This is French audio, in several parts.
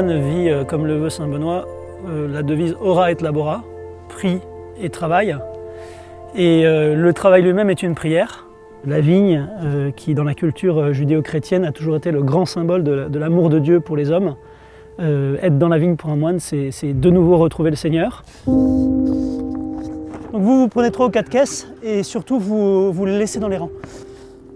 moine vit comme le veut saint Benoît, la devise ora et labora, prie et travail. Et le travail lui-même est une prière. La vigne, qui dans la culture judéo-chrétienne a toujours été le grand symbole de l'amour de Dieu pour les hommes. Être dans la vigne pour un moine, c'est de nouveau retrouver le Seigneur. Donc vous prenez 3 ou 4 caisses et surtout vous les laissez dans les rangs.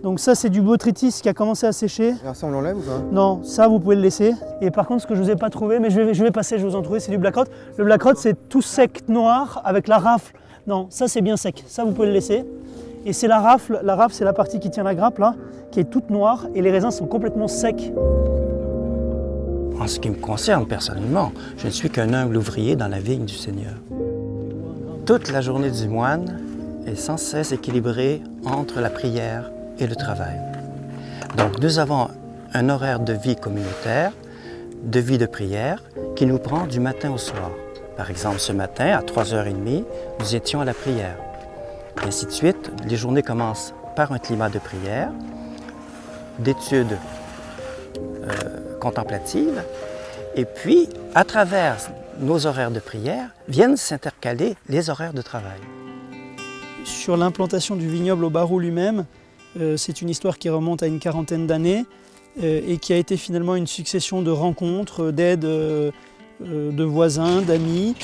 Donc ça c'est du botrytis qui a commencé à sécher. Alors ça on l'enlève ou pas? Non, ça vous pouvez le laisser. Et par contre ce que je ne vous ai pas trouvé, mais je vais passer, je vais vous en trouver, c'est du black rot. Le black rot c'est tout sec noir avec la rafle. Non, ça c'est bien sec, ça vous pouvez le laisser. Et c'est la rafle c'est la partie qui tient la grappe là, qui est toute noire et les raisins sont complètement secs. En ce qui me concerne personnellement, je ne suis qu'un humble ouvrier dans la vigne du Seigneur. Toute la journée du moine est sans cesse équilibrée entre la prière et le travail. Donc nous avons un horaire de vie communautaire, de vie de prière, qui nous prend du matin au soir. Par exemple, ce matin, à 3h30, nous étions à la prière. Et ainsi de suite, les journées commencent par un climat de prière, d'études contemplatives, et puis, à travers nos horaires de prière, viennent s'intercaler les horaires de travail. Sur l'implantation du vignoble au Barroux lui-même, c'est une histoire qui remonte à une 40aine d'années et qui a été finalement une succession de rencontres, d'aides de voisins, d'amis.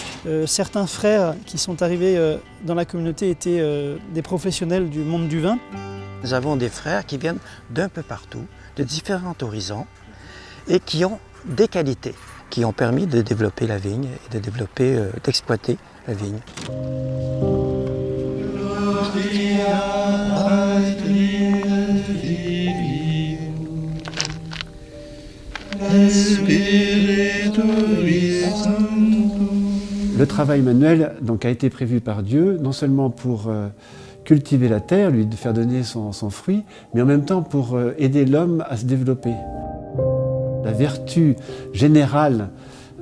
Certains frères qui sont arrivés dans la communauté étaient des professionnels du monde du vin. Nous avons des frères qui viennent d'un peu partout, de différents horizons, et qui ont des qualités qui ont permis de développer la vigne et de développer, d'exploiter la vigne. Le travail manuel donc, a été prévu par Dieu, non seulement pour cultiver la terre, lui faire donner son fruit, mais en même temps pour aider l'homme à se développer. La vertu générale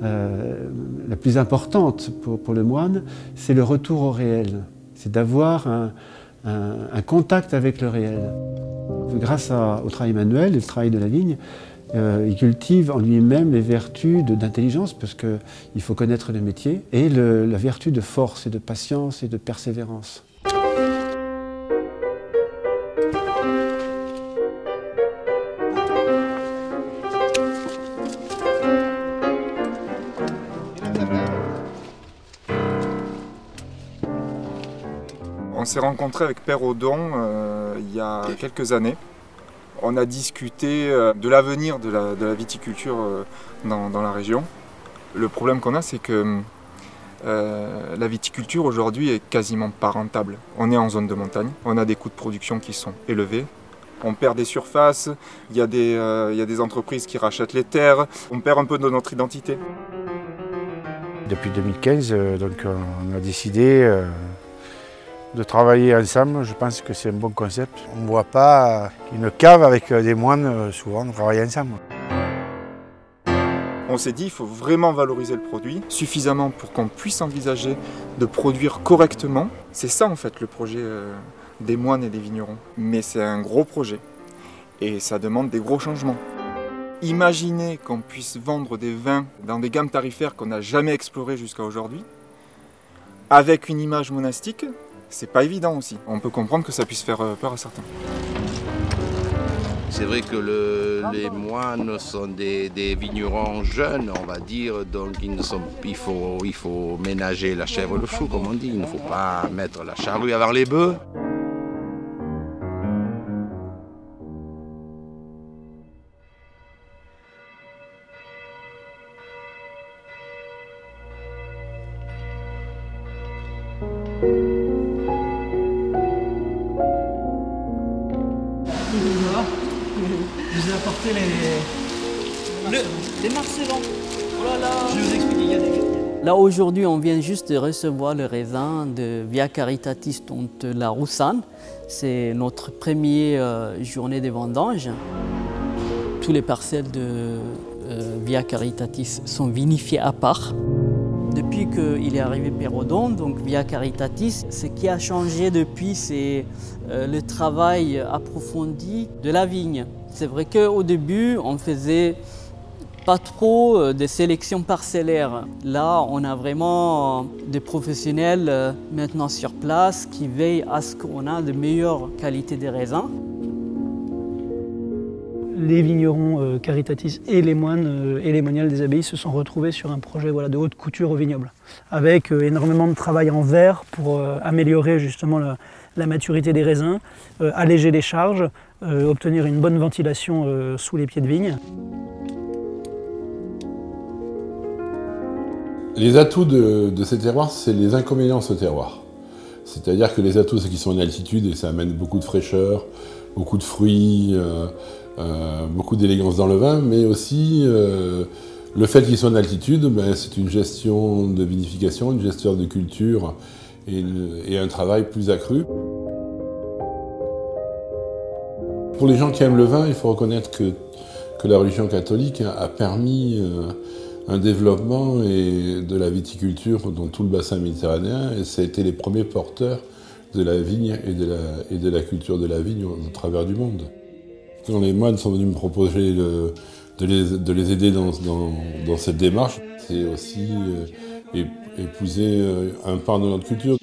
la plus importante pour le moine, c'est le retour au réel. C'est d'avoir un contact avec le réel. Grâce au travail manuel et le travail de la vigne, il cultive en lui-même les vertus d'intelligence, parce qu'il faut connaître le métier, et la vertu de force et de patience et de persévérance. On s'est rencontré avec Père Odon il y a quelques années. On a discuté de l'avenir de la viticulture dans la région. Le problème qu'on a, c'est que la viticulture aujourd'hui est quasiment pas rentable. On est en zone de montagne, on a des coûts de production qui sont élevés. On perd des surfaces, il y a des entreprises qui rachètent les terres, on perd un peu de notre identité. Depuis 2015, donc, on a décidé de travailler ensemble. Je pense que c'est un bon concept. On ne voit pas une cave avec des moines, souvent, travailler ensemble. On s'est dit qu'il faut vraiment valoriser le produit suffisamment pour qu'on puisse envisager de produire correctement. C'est ça en fait le projet des moines et des vignerons. Mais c'est un gros projet et ça demande des gros changements. Imaginez qu'on puisse vendre des vins dans des gammes tarifaires qu'on n'a jamais explorées jusqu'à aujourd'hui, avec une image monastique, c'est pas évident aussi. On peut comprendre que ça puisse faire peur à certains. C'est vrai que les moines sont des vignerons jeunes, on va dire, donc il faut ménager la chèvre et le chou, comme on dit. Il ne faut pas mettre la charrue avant les bœufs. Je vous ai apporté les marcelons. Oh là là. Je vais vous expliquer, il y a des... Là aujourd'hui, on vient juste de recevoir le raisin de Via Caritatis dont la Roussanne. C'est notre première journée de vendange. Tous les parcelles de Via Caritatis sont vinifiées à part. Depuis qu'il est arrivé Père Odon, donc Via Caritatis, ce qui a changé depuis, c'est le travail approfondi de la vigne. C'est vrai qu'au début, on faisait pas trop de sélection parcellaire. Là, on a vraiment des professionnels maintenant sur place qui veillent à ce qu'on a de meilleures qualités de raisins. Les vignerons Caritatis et les moines et les moniales des abbayes se sont retrouvés sur un projet de haute couture au vignoble, avec énormément de travail en verre pour améliorer justement la maturité des raisins, alléger les charges, obtenir une bonne ventilation sous les pieds de vigne. Les atouts de ces terroirs, c'est les inconvénients de ce terroir. C'est-à-dire que les atouts, c'est qu'ils sont en altitude et ça amène beaucoup de fraîcheur, beaucoup de fruits, beaucoup d'élégance dans le vin, mais aussi le fait qu'ils soient en altitude, c'est une gestion de vinification, une gestion de culture et un travail plus accru. Pour les gens qui aiment le vin, il faut reconnaître que la religion catholique a permis un développement de la viticulture dans tout le bassin méditerranéen, et ça a été les premiers porteurs de la vigne et de la culture de la vigne au travers du monde. Quand les moines sont venus me proposer de les aider dans cette démarche, c'est aussi épouser un pan de notre culture.